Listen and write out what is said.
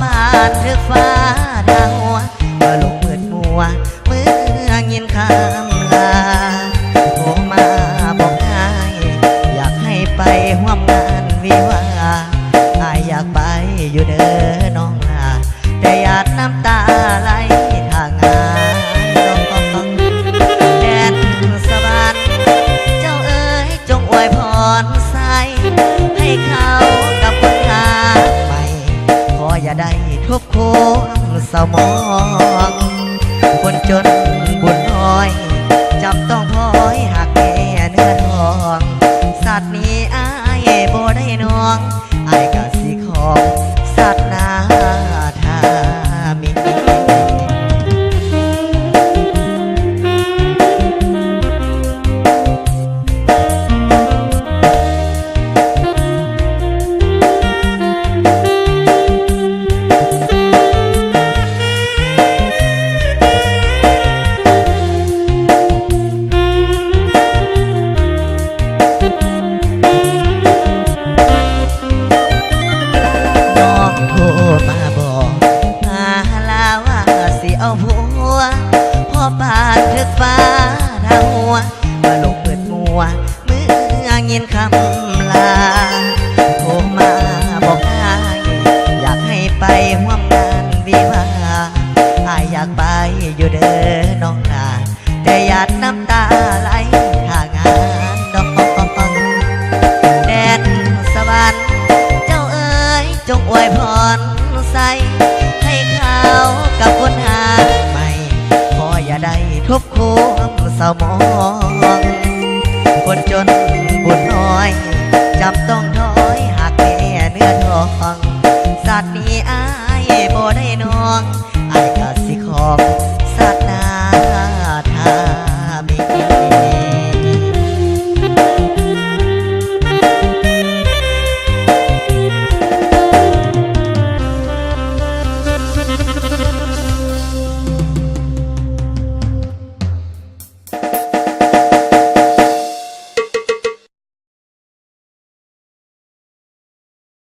ปานถึกฟ้าดาวหัวมาลงมืดมัวเมื่อยินคำลาโทรมาบอกให้อยากให้ไปร่วมงานวิวาอายอยากไปอยู่เด้อน้องลาแต่หยาดน้ำตาไหลทางงานแดนสวรรค์เจ้าเอ๋ยจงอวยพรใส่ให้เขากับคนงานใหม่ขออย่าได้ทบทวนเศร้ามองคนจนบุญน้อยจำต้องพลอยหักแม่เนื้อทองสัตว์นี้อายบ่ได้น้องอายกะสิของสัตว์นาทามิ มาบอกหาลาว่าสิเอาผัวพ่อปานถึกฟ้าดาวหัวมาลงเปิดมัวเมื่อยินคำลาโทรมาบอกอายอยากให้ไปร่วมงานวิวาอายอยากไปอยู่เด้อน้องลาแต่หยาดน้ำตาไหลทางงานดอกแดนสวรรค์เจ้าเอ๋ยจงอวยพรใส่ให้เขากับคนหาใหม่ขออย่าได้ทบทวนเศร้ามอง